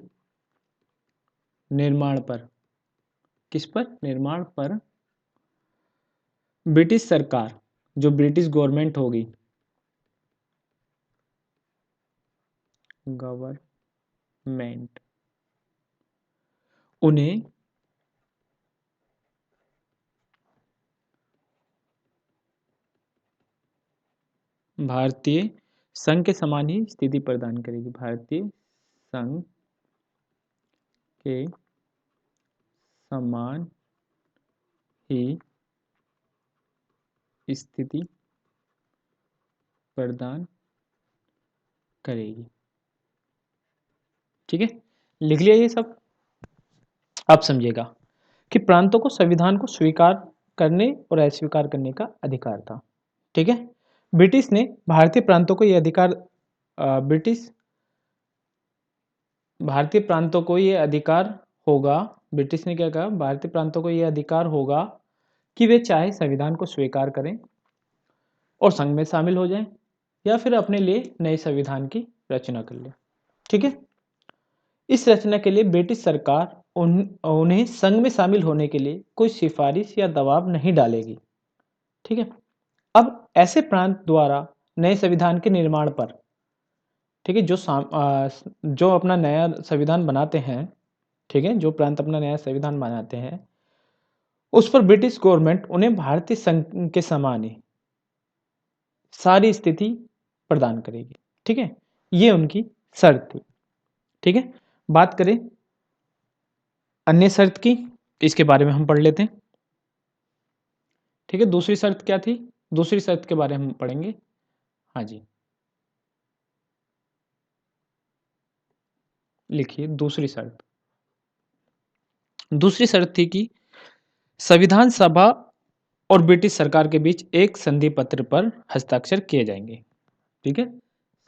निर्माण पर, किस पर? निर्माण पर ब्रिटिश सरकार, जो ब्रिटिश गवर्नमेंट होगी, गवर्नमेंट, उन्हें भारतीय संघ के समान ही स्थिति प्रदान करेगी। भारतीय संघ के समान ही स्थिति प्रदान करेगी। ठीक है, लिख लिया ये सब। अब समझिएगा कि प्रांतों को संविधान को स्वीकार करने और अस्वीकार करने का अधिकार था। ठीक है, ब्रिटिश ने भारतीय प्रांतों को यह अधिकार भारतीय प्रांतों को ये अधिकार होगा, ब्रिटिश ने क्या कहा? भारतीय प्रांतों को यह अधिकार होगा कि वे चाहे संविधान को स्वीकार करें और संघ में शामिल हो जाएं, या फिर अपने लिए नए संविधान की रचना कर लें। ठीक है, इस रचना के लिए ब्रिटिश सरकार उन्हें संघ में शामिल होने के लिए कोई सिफारिश या दबाव नहीं डालेगी। ठीक है, अब ऐसे प्रांत द्वारा नए संविधान के निर्माण पर, ठीक है, जो अपना नया संविधान बनाते हैं, ठीक है, जो प्रांत अपना नया संविधान बनाते हैं, उस पर ब्रिटिश गवर्नमेंट उन्हें भारतीय संघ के समान ही सारी स्थिति प्रदान करेगी। ठीक है, ये उनकी शर्त थी। ठीक है, बात करें अन्य शर्त की, इसके बारे में हम पढ़ लेते हैं। ठीक है, दूसरी शर्त क्या थी? दूसरी शर्त के बारे में हम पढ़ेंगे। हाँ जी, लिखिए दूसरी शर्त। दूसरी शर्त थी कि संविधान सभा और ब्रिटिश सरकार के बीच एक संधि पत्र पर हस्ताक्षर किए जाएंगे। ठीक है,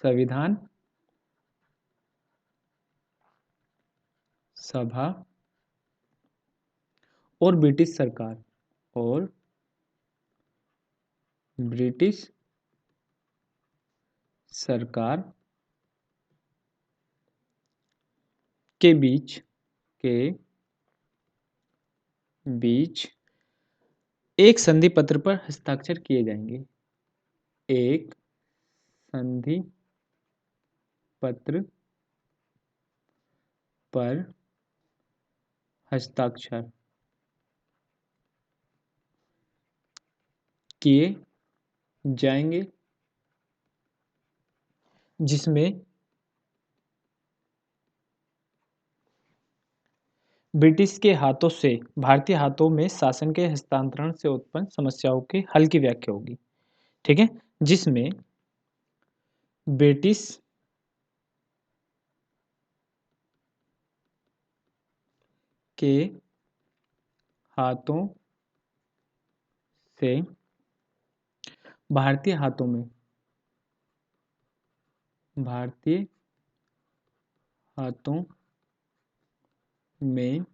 संविधान सभा और ब्रिटिश सरकार और ब्रिटिश सरकार के बीच एक संधि पत्र पर हस्ताक्षर किए जाएंगे। एक संधि पत्र पर हस्ताक्षर किए जाएंगे जिसमें ब्रिटिश के हाथों से भारतीय हाथों में शासन के हस्तांतरण से उत्पन्न समस्याओं के हल की व्याख्या होगी। ठीक है, जिसमें ब्रिटिश के हाथों से भारतीय हाथों में भारतीय हाथों में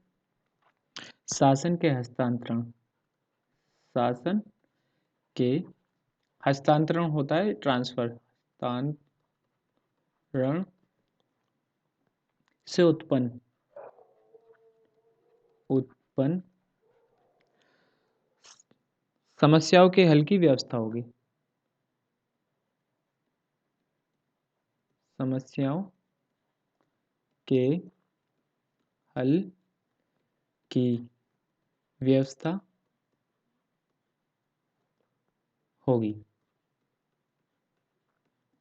शासन के हस्तांतरण शासन के हस्तांतरण होता है ट्रांसफर, हस्तांतरण से उत्पन्न समस्याओं के हल की व्यवस्था होगी। समस्याओं के हल की व्यवस्था होगी।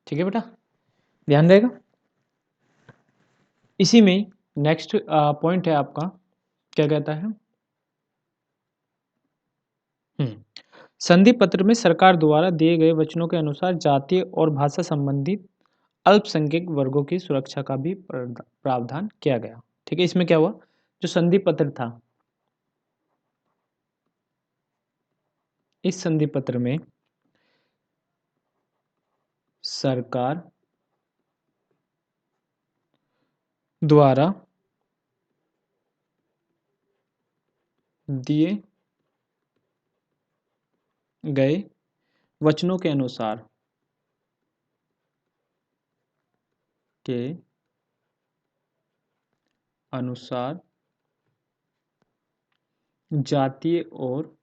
ठीक है बेटा, ध्यान रहेगा। इसी में नेक्स्ट पॉइंट है आपका, क्या कहता है, संधि पत्र में सरकार द्वारा दिए गए वचनों के अनुसार जातीय और भाषा संबंधित अल्पसंख्यक वर्गों की सुरक्षा का भी प्रावधान किया गया। ठीक है, इसमें क्या हुआ, जो संधि पत्र था, इस संधि पत्र में सरकार द्वारा दिए गए वचनों के अनुसार जातीय और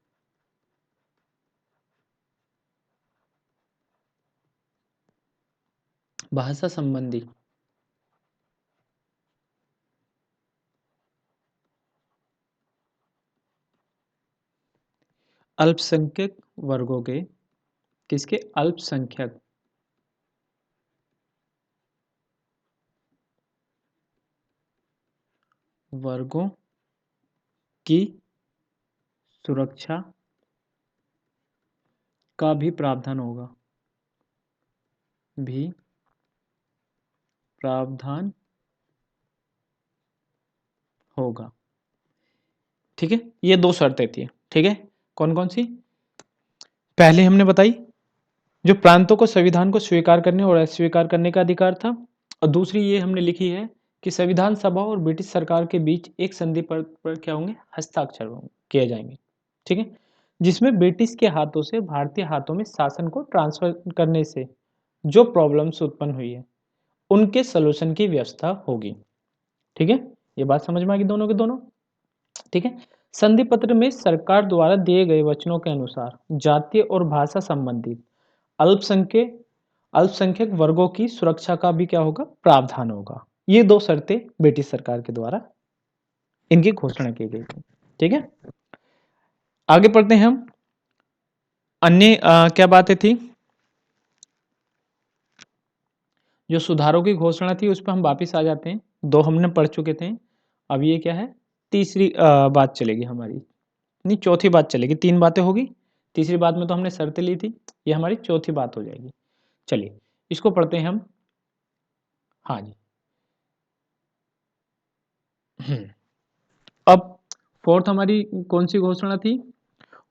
भाषा संबंधी अल्पसंख्यक वर्गों के, किसके, अल्पसंख्यक वर्गों की सुरक्षा का भी प्रावधान होगा, भी प्रावधान होगा। ठीक है, ये दो शर्तें थी। ठीक है, कौन कौन सी, पहले हमने बताई, जो प्रांतों को संविधान को स्वीकार करने और अस्वीकार करने का अधिकार था, और दूसरी ये हमने लिखी है कि संविधान सभा और ब्रिटिश सरकार के बीच एक संधि पर क्या होंगे, हस्ताक्षर किए जाएंगे। ठीक है, जिसमें ब्रिटिश के हाथों से भारतीय हाथों में शासन को ट्रांसफर करने से जो प्रॉब्लम्स उत्पन्न हुई है उनके सलूशन की व्यवस्था होगी। ठीक है, ये बात समझ में आ गई दोनों के दोनों। ठीक है, संधि पत्र में सरकार द्वारा दिए गए वचनों के अनुसार जातीय और भाषा संबंधित अल्पसंख्यक अल्पसंख्यक वर्गों की सुरक्षा का भी क्या होगा, प्रावधान होगा। ये दो शर्तें ब्रिटिश सरकार के द्वारा इनकी घोषणा की गई थी। ठीक है, आगे पढ़ते हैं हम। अन्य क्या बातें थी, जो सुधारों की घोषणा थी उस पर हम वापिस आ जाते हैं। दो हमने पढ़ चुके थे, अब ये क्या है, तीसरी बात चलेगी हमारी, नहीं चौथी बात चलेगी। तीन बातें होगी, तीसरी बात में तो हमने शर्तें ली थी, ये हमारी चौथी बात हो जाएगी। चलिए इसको पढ़ते हैं हम। हाँ जी, अब फोर्थ हमारी कौन सी घोषणा थी,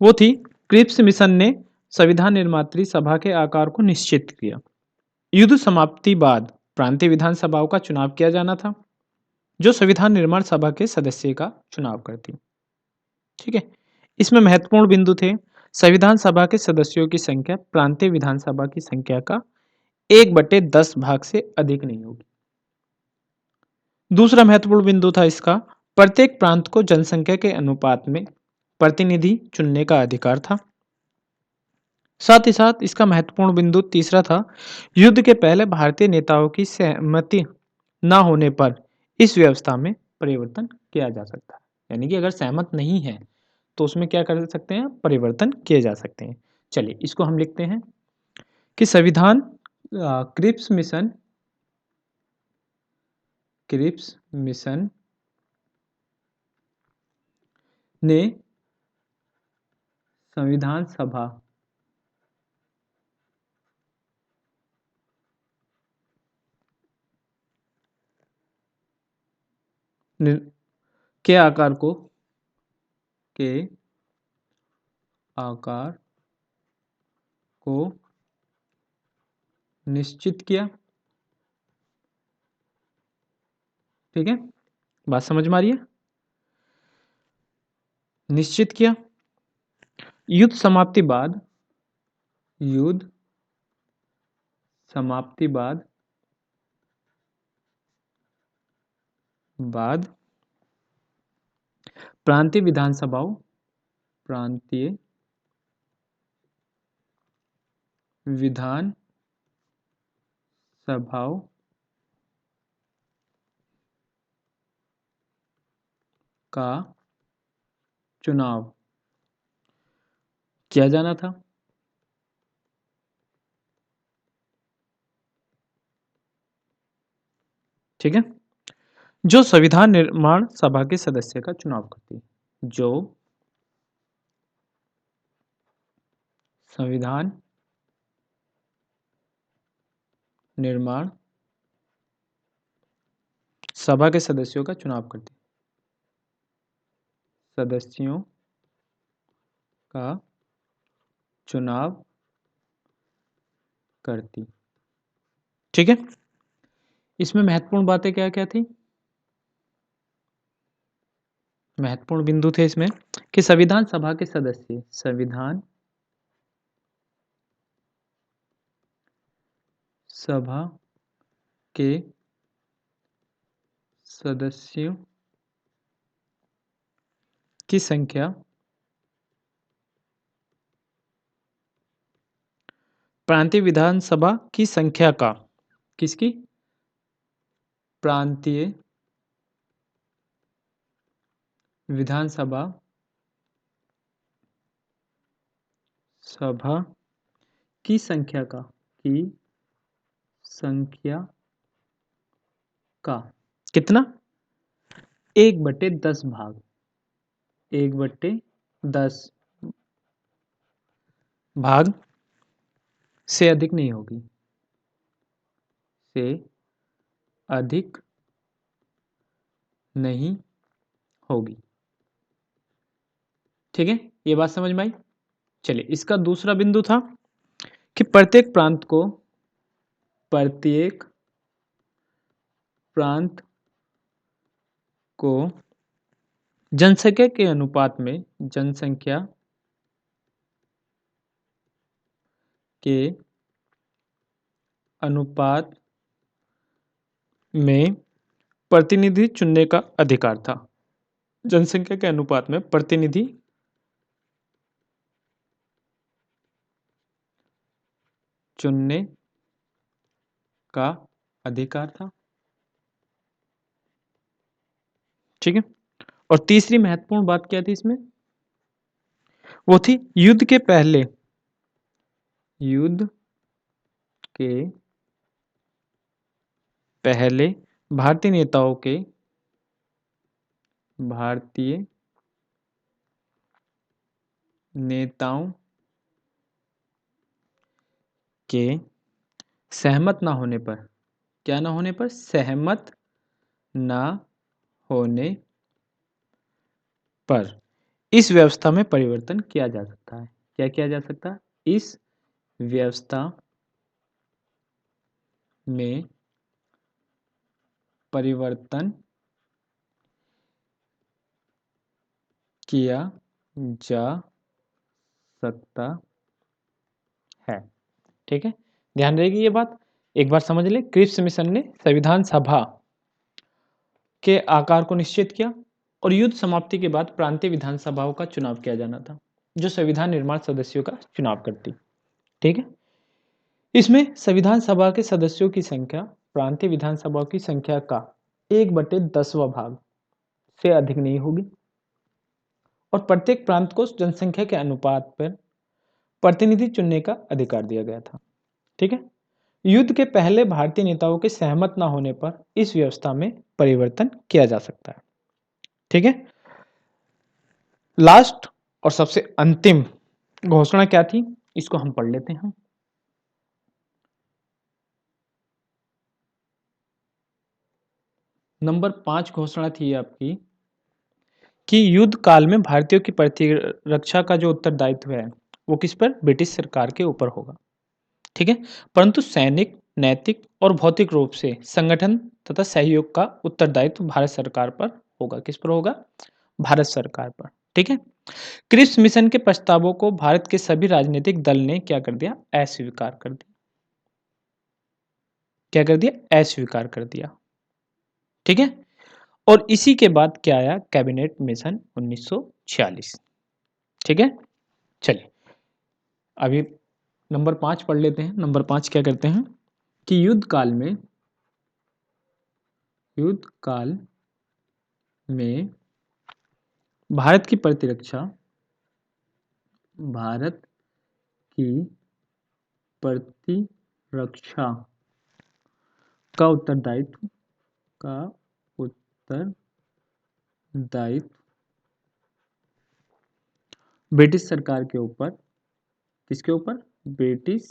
वो थी क्रिप्स मिशन ने संविधान निर्मात्री सभा के आकार को निश्चित किया। युद्ध समाप्ति बाद प्रांतीय विधानसभाओं का चुनाव किया जाना था, जो संविधान निर्माण सभा के सदस्य का चुनाव करती। ठीक है, इसमें महत्वपूर्ण बिंदु थे, संविधान सभा के सदस्यों की संख्या प्रांतीय विधानसभा की संख्या का 1/10 भाग से अधिक नहीं होगी। दूसरा महत्वपूर्ण बिंदु था इसका, प्रत्येक प्रांत को जनसंख्या के अनुपात में प्रतिनिधि चुनने का अधिकार था। साथ ही साथ इसका महत्वपूर्ण बिंदु तीसरा था, युद्ध के पहले भारतीय नेताओं की सहमति न होने पर इस व्यवस्था में परिवर्तन किया जा सकता है। यानी कि अगर सहमत नहीं है तो उसमें क्या कर सकते हैं, परिवर्तन किए जा सकते हैं। चलिए इसको हम लिखते हैं कि संविधान क्रिप्स मिशन क्रिप्स मिशन ने संविधान सभा के आकार को निश्चित किया। ठीक है, बात समझ में आ रही है? निश्चित किया। युद्ध समाप्ति बाद प्रांतीय विधानसभाओं का चुनाव किया जाना था। ठीक है, जो संविधान निर्माण सभा के सदस्य का चुनाव करती है। जो संविधान निर्माण सभा के सदस्यों का चुनाव करती, सदस्यों का चुनाव करती। ठीक है, इसमें महत्वपूर्ण बातें क्या क्या थी? महत्वपूर्ण बिंदु थे इसमें कि संविधान सभा के सदस्य संविधान सभा के सदस्यों की संख्या प्रांतीय विधानसभा की संख्या का, किसकी? प्रांतीय विधानसभा की संख्या का कितना? 1/10 भाग, 1/10 भाग से अधिक नहीं होगी, से अधिक नहीं होगी। ठीक है, ये बात समझ में आई? चलिए, इसका दूसरा बिंदु था कि प्रत्येक प्रांत को जनसंख्या के अनुपात में प्रतिनिधि चुनने का अधिकार था। जनसंख्या के अनुपात में प्रतिनिधि चुनने का अधिकार था। ठीक है, और तीसरी महत्वपूर्ण बात क्या थी इसमें? वो थी युद्ध के पहले भारतीय नेताओं के सहमत ना होने पर, क्या ना होने पर? सहमत ना होने पर इस व्यवस्था में परिवर्तन किया जा सकता है। क्या किया जा सकता है? इस व्यवस्था में परिवर्तन किया जा सकता है। ठीक है, ध्यान रहेगी ये बात, एक बार समझ ले। क्रिप्स मिशन ने संविधान सभा के आकार को निश्चित किया और युद्ध समाप्ति के बाद प्रांतीय विधानसभाओं का चुनाव किया जाना था, जो संविधान निर्माण सदस्यों का चुनाव करती। ठीक है, इसमें संविधान सभा के सदस्यों की संख्या प्रांतीय विधानसभाओं की संख्या का 1/10वां भाग से अधिक नहीं होगी और प्रत्येक प्रांत को जनसंख्या के अनुपात पर प्रतिनिधि चुनने का अधिकार दिया गया था। ठीक है, युद्ध के पहले भारतीय नेताओं के सहमत ना होने पर इस व्यवस्था में परिवर्तन किया जा सकता है। ठीक है, लास्ट और सबसे अंतिम घोषणा क्या थी, इसको हम पढ़ लेते हैं। नंबर 5 घोषणा थी आपकी कि युद्ध काल में भारतीयों की प्रतिरक्षा का जो उत्तरदायित्व है वो किस पर, ब्रिटिश सरकार के ऊपर होगा। ठीक है, परंतु सैनिक, नैतिक और भौतिक रूप से संगठन तथा सहयोग का उत्तरदायित्व भारत सरकार पर होगा। किस पर होगा, भारत सरकार पर। ठीक है, क्रिप्स मिशन के प्रस्तावों को भारत के सभी राजनीतिक दल ने क्या कर दिया, अस्वीकार कर दिया। क्या कर दिया, अस्वीकार कर दिया। ठीक है, और इसी के बाद क्या आया, कैबिनेट मिशन 1946। ठीक है, चलिए अभी नंबर 5 पढ़ लेते हैं। नंबर 5 क्या करते हैं कि युद्ध काल में भारत की प्रतिरक्षा, भारत की प्रतिरक्षा का उत्तरदायित्व ब्रिटिश सरकार के ऊपर, किसके ऊपर, ब्रिटिश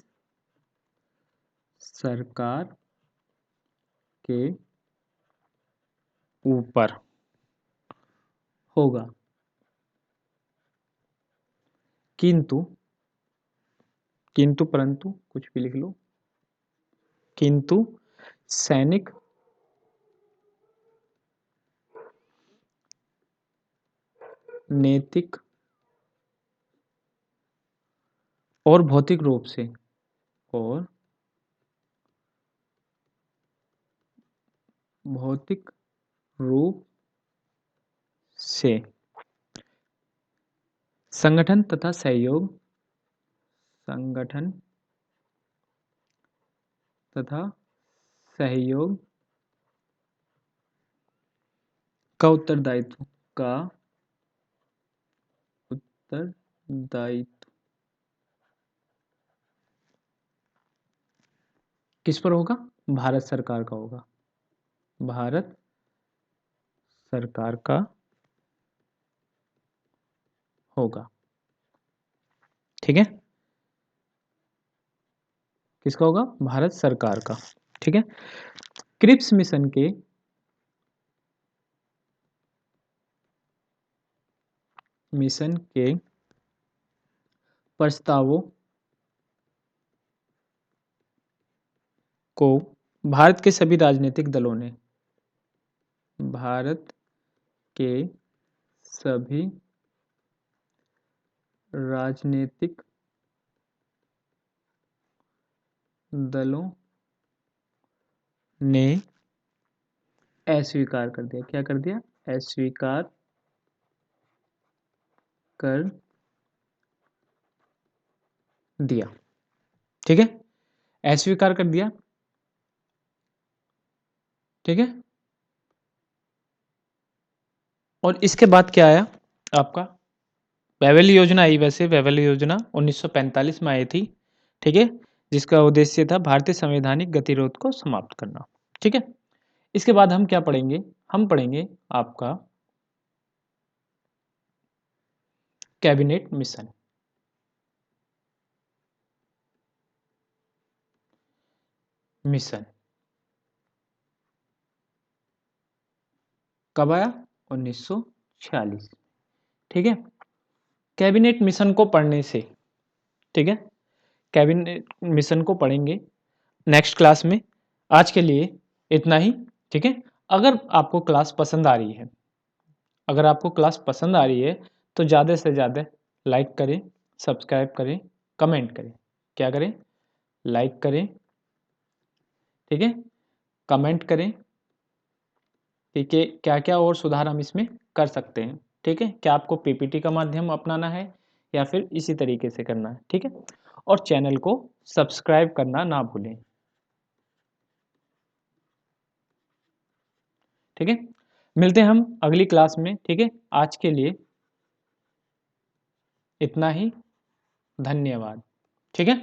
सरकार के ऊपर होगा। किंतु परंतु कुछ भी लिख लो, किंतु सैनिक, नैतिक और भौतिक रूप से संगठन तथा सहयोग का उत्तरदायित्व किस पर होगा, भारत सरकार का होगा। भारत सरकार का होगा। ठीक है, किसका होगा, भारत सरकार का। ठीक है, क्रिप्स मिशन के प्रस्तावों को भारत के सभी राजनीतिक दलों ने, भारत के सभी राजनीतिक दलों ने अस्वीकार कर दिया। क्या कर दिया, अस्वीकार कर दिया। ठीक है, अस्वीकार कर दिया। ठीक है, और इसके बाद क्या आया आपका, वेवेल योजना आई। वैसे वेवेल योजना 1945 में आई थी। ठीक है, जिसका उद्देश्य था भारतीय संवैधानिक गतिरोध को समाप्त करना। ठीक है, इसके बाद हम क्या पढ़ेंगे, हम पढ़ेंगे आपका कैबिनेट मिशन। कब आया, 1946। ठीक है, कैबिनेट मिशन को पढ़ने से, ठीक है, कैबिनेट मिशन को पढ़ेंगे नेक्स्ट क्लास में। आज के लिए इतना ही। ठीक है, अगर आपको क्लास पसंद आ रही है, अगर आपको क्लास पसंद आ रही है तो ज़्यादा से ज़्यादा लाइक करें, सब्सक्राइब करें, कमेंट करें। क्या करें, लाइक करें, ठीक है, कमेंट करें। ठीक है, क्या क्या और सुधार हम इसमें कर सकते हैं। ठीक है, क्या आपको पीपीटी का माध्यम अपनाना है या फिर इसी तरीके से करना है। ठीक है, और चैनल को सब्सक्राइब करना ना भूलें। ठीक है, मिलते हैं हम अगली क्लास में। ठीक है, आज के लिए इतना ही। धन्यवाद। ठीक है।